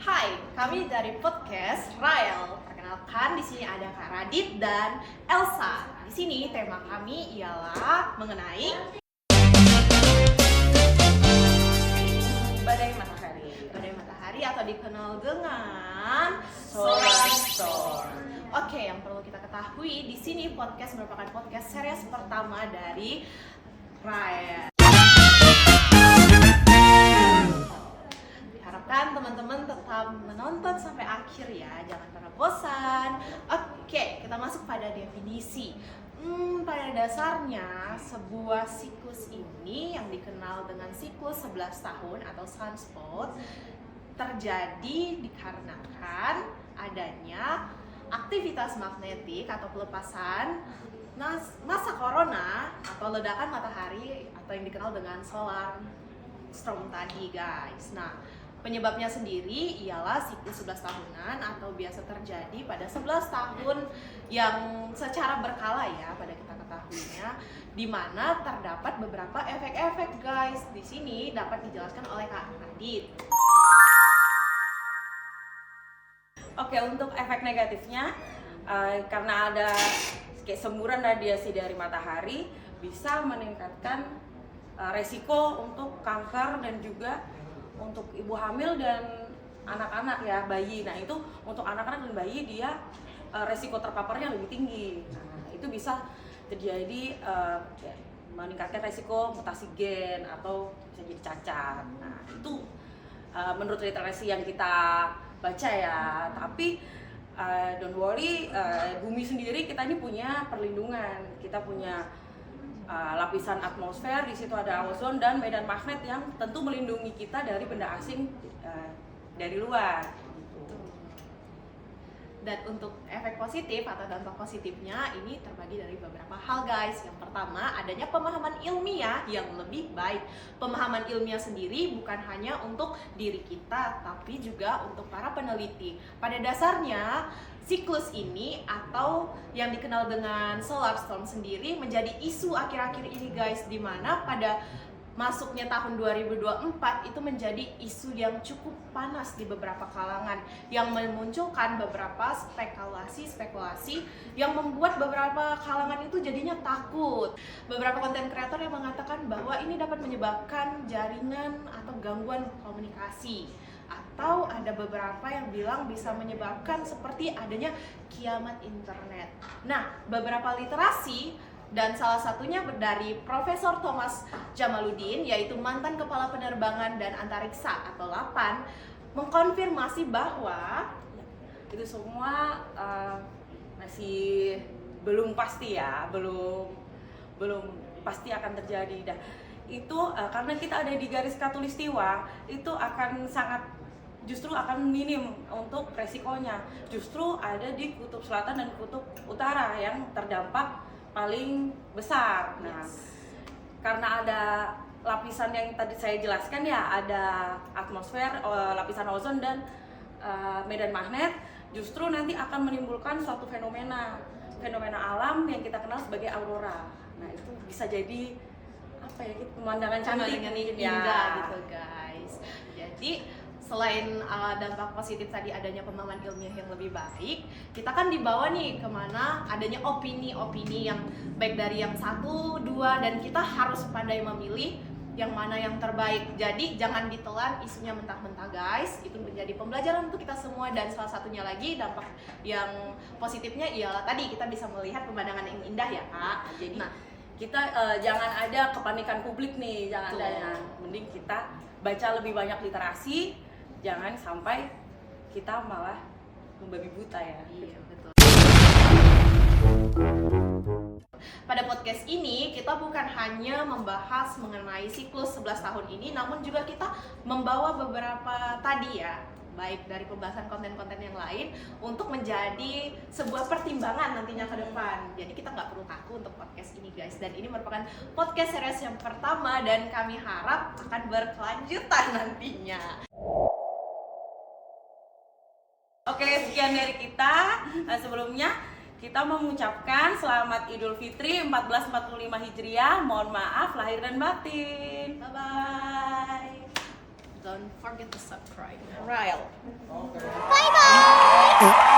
Hai, kami dari podcast Rael. Perkenalkan, di sini ada Kak Radit dan Elsa. Di sini tema kami ialah mengenai badai matahari. Badai matahari atau dikenal dengan solar storm. Oke, yang perlu kita ketahui di sini podcast merupakan podcast series pertama dari Rael. Harapkan teman-teman tetap menonton sampai akhir ya, jangan pernah bosan. Oke, kita masuk pada definisi. Pada dasarnya sebuah siklus ini yang dikenal dengan siklus 11 tahun atau sunspot terjadi dikarenakan adanya aktivitas magnetik atau pelepasan massa corona atau ledakan matahari atau yang dikenal dengan solar storm tadi guys. Nah, penyebabnya sendiri ialah siklus 11 tahunan atau biasa terjadi pada 11 tahun yang secara berkala ya pada kita ketahuinya, di mana terdapat beberapa efek-efek guys. Di sini dapat dijelaskan oleh Kak Radit. Oke, untuk efek negatifnya karena ada kayak semburan radiasi dari matahari bisa meningkatkan resiko untuk kanker dan juga untuk ibu hamil dan anak-anak ya, bayi. Nah, itu untuk anak-anak dan bayi dia resiko terpaparnya lebih tinggi. Nah, itu bisa terjadi meningkatkan resiko mutasi gen atau bisa jadi cacat. Nah, itu menurut literasi yang kita baca ya. Tapi don't worry, bumi sendiri kita ini punya perlindungan. Kita punya lapisan atmosfer, di situ ada ozon dan medan magnet yang tentu melindungi kita dari benda asing dari luar. Dan untuk efek positif atau dampak positifnya ini terbagi dari beberapa hal guys. Yang pertama, adanya pemahaman ilmiah yang lebih baik. Pemahaman ilmiah sendiri bukan hanya untuk diri kita, tapi juga untuk para peneliti. Pada dasarnya, siklus ini atau yang dikenal dengan solar storm sendiri menjadi isu akhir-akhir ini guys, di mana pada masuknya tahun 2024 itu menjadi isu yang cukup panas di beberapa kalangan, yang memunculkan beberapa spekulasi yang membuat beberapa kalangan itu jadinya takut. Beberapa konten kreator yang mengatakan bahwa ini dapat menyebabkan jaringan atau gangguan komunikasi, atau ada beberapa yang bilang bisa menyebabkan seperti adanya kiamat internet. Nah, beberapa literasi dan salah satunya dari Profesor Thomas Jamaluddin, yaitu mantan Kepala Penerbangan dan Antariksa atau LAPAN, mengkonfirmasi bahwa itu semua masih belum pasti ya, belum pasti akan terjadi. Dan itu karena kita ada di garis khatulistiwa, itu akan justru akan minim untuk resikonya. Justru ada di kutub selatan dan kutub utara yang terdampak paling besar. Nah, karena ada lapisan yang tadi saya jelaskan ya, ada atmosfer, lapisan ozon dan medan magnet, justru nanti akan menimbulkan suatu fenomena alam yang kita kenal sebagai aurora. Nah, itu bisa jadi apa ya, pemandangan cantik yang mungkin indah ya gitu guys. Jadi selain dampak positif tadi adanya pemahaman ilmiah yang lebih baik, kita kan dibawa nih kemana adanya opini-opini yang baik dari yang satu, dua, dan kita harus pandai memilih yang mana yang terbaik. Jadi jangan ditelan isunya mentah-mentah guys, itu menjadi pembelajaran untuk kita semua. Dan salah satunya lagi dampak yang positifnya ialah tadi kita bisa melihat pemandangan yang indah ya Kak. Jadi kita jangan ada kepanikan publik nih, jangan ada ya. Mending kita baca lebih banyak literasi, jangan sampai kita malah membabi buta ya. Iya, betul. Pada podcast ini kita bukan hanya membahas mengenai siklus 11 tahun ini, namun juga kita membawa beberapa tadi ya, baik dari pembahasan konten-konten yang lain untuk menjadi sebuah pertimbangan nantinya ke depan. Jadi kita nggak perlu kaku untuk podcast ini guys. Dan ini merupakan podcast series yang pertama dan kami harap akan berkelanjutan nantinya. Oke, sekian dari kita. Sebelumnya kita mengucapkan selamat Idul Fitri 1445 Hijriah. Mohon maaf lahir dan batin. Bye bye. don't forget to subscribe. Right. Bye bye.